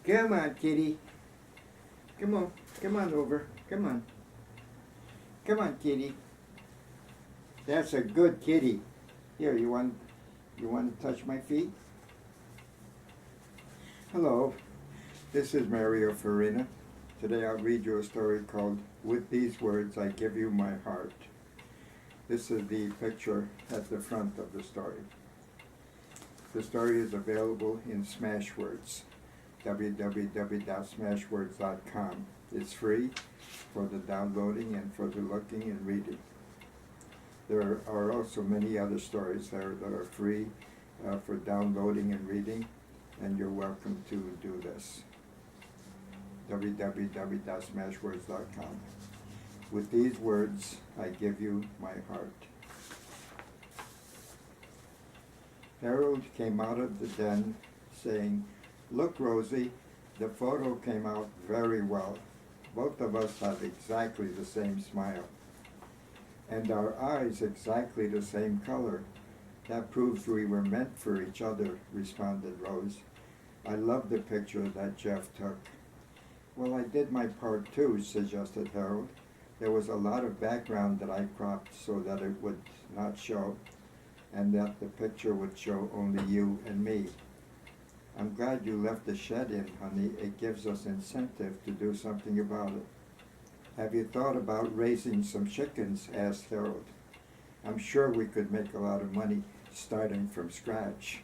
Come on, kitty. Come on. Come on over. Come on. Come on, kitty. That's a good kitty. Here, you want to touch my feet? Hello. This is Mario Farina. Today I'll read you a story called With These Words I Give You My Heart. This is the picture at the front of the story. The story is available in Smashwords, www.smashwords.com. It's free for the downloading and for the looking and reading. There are also many other stories there that are free for downloading and reading, and you're welcome to do this. www.smashwords.com. With these words, I give you my heart. Harold came out of the den saying, "Look, Rosie, the photo came out very well. Both of us have exactly the same smile. And our eyes exactly the same color. That proves we were meant for each other," responded Rose. "I love the picture that Jeff took." "Well, I did my part too," suggested Harold. "There was a lot of background that I cropped so that it would not show, and that the picture would show only you and me." "I'm glad you left the shed in, honey. It gives us incentive to do something about it." "Have you thought about raising some chickens?" asked Harold. "I'm sure we could make a lot of money starting from scratch."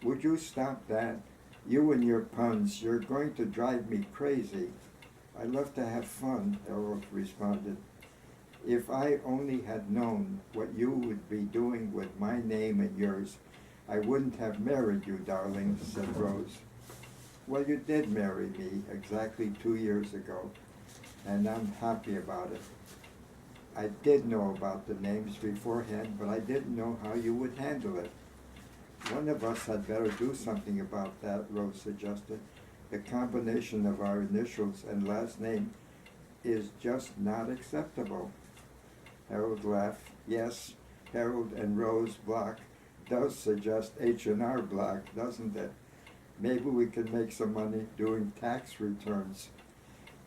"Would you stop that? You and your puns, you're going to drive me crazy." "I love to have fun," Harold responded. "If I only had known what you would be doing with my name and yours, I wouldn't have married you, darling," said Rose. "Well, you did marry me exactly 2 years ago, and I'm happy about it. I did know about the names beforehand, but I didn't know how you would handle it." "One of us had better do something about that," Rose suggested. "The combination of our initials and last name is just not acceptable." Harold laughed. "Yes, Harold and Rose Block does suggest H&R Block, doesn't it? Maybe we can make some money doing tax returns."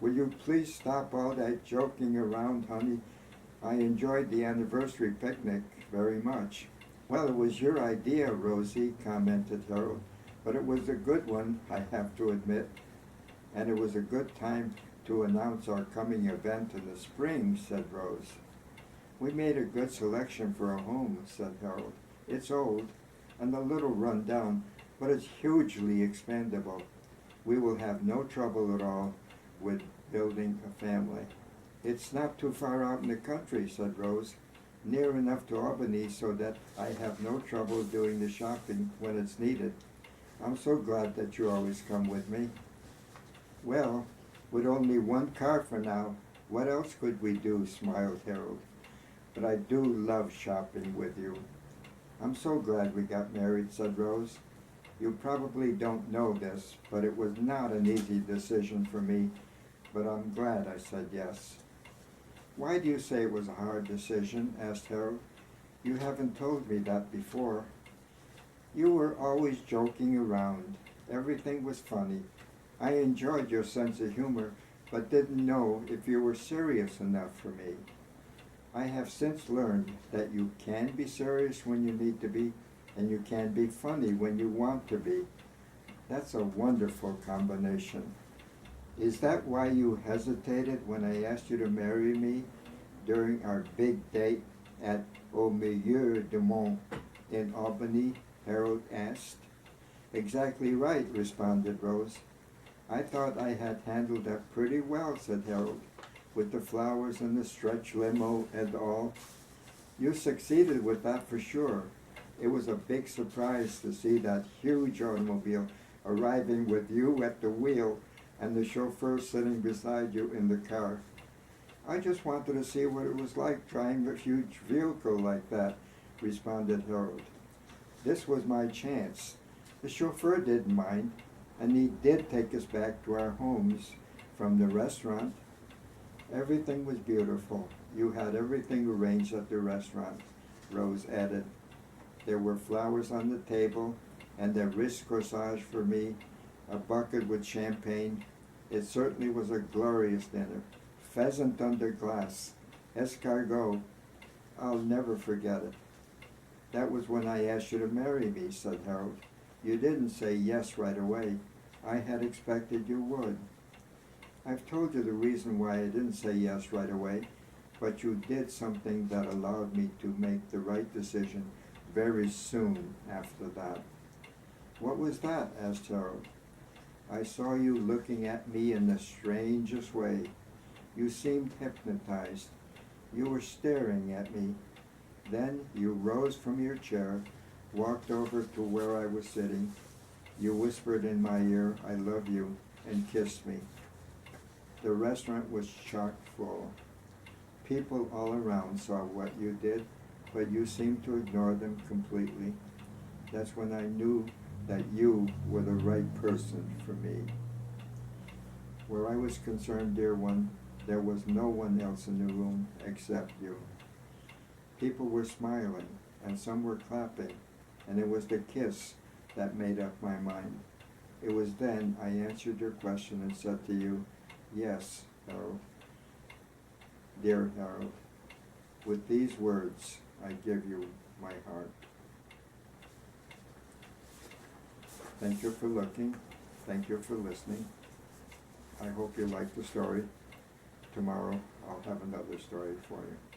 "Will you please stop all that joking around, honey? I enjoyed the anniversary picnic very much." "Well, it was your idea, Rosie," commented Harold, "but it was a good one, I have to admit. And it was a good time to announce our coming event in the spring," said Rose. "We made a good selection for a home," said Harold. "It's old and a little run down, but it's hugely expandable. We will have no trouble at all with building a family." "It's not too far out in the country," said Rose. "Near enough to Albany so that I have no trouble doing the shopping when it's needed. I'm so glad that you always come with me." "Well, with only one car for now, what else could we do?" smiled Harold. "But I do love shopping with you." "I'm so glad we got married," said Rose. "You probably don't know this, but it was not an easy decision for me, but I'm glad I said yes." "Why do you say it was a hard decision?" asked Harold. "You haven't told me that before." "You were always joking around. Everything was funny. I enjoyed your sense of humor, but didn't know if you were serious enough for me. I have since learned that you can be serious when you need to be, and you can be funny when you want to be. That's a wonderful combination. Is that why you hesitated when I asked you to marry me during our big date at Au Milieu du Monde in Albany?" Harold asked. "Exactly right," responded Rose. "I thought I had handled that pretty well," said Harold, "with the flowers and the stretch limo and all." "You succeeded with that for sure. It was a big surprise to see that huge automobile arriving with you at the wheel and the chauffeur sitting beside you in the car. I just wanted to see what it was like driving a huge vehicle like that," responded Harold. "This was my chance. The chauffeur didn't mind, and he did take us back to our homes from the restaurant. Everything was beautiful. You had everything arranged at the restaurant," Rose added. "There were flowers on the table, and a wrist corsage for me, a bucket with champagne. It certainly was a glorious dinner. Pheasant under glass, escargot. I'll never forget it. That was when I asked you to marry me, said Harold. You didn't say yes right away. I had expected you would. I've told you the reason why I didn't say yes right away, but you did something that allowed me to make the right decision very soon after that. What was that? Asked Harold. I saw you looking at me in the strangest way. You seemed hypnotized. You were staring at me. Then you rose from your chair, walked over to where I was sitting. You whispered in my ear, I love you, and kissed me. The restaurant was chock full. People all around saw what you did, but you seemed to ignore them completely. That's when I knew that you were the right person for me. Where I was concerned, dear one, there was no one else in the room except you. People were smiling, and some were clapping, and it was the kiss that made up my mind. It was then I answered your question and said to you, yes, Harold. Dear Harold, with these words, I give you my heart. Thank you for looking. Thank you for listening. I hope you liked the story. Tomorrow, I'll have another story for you.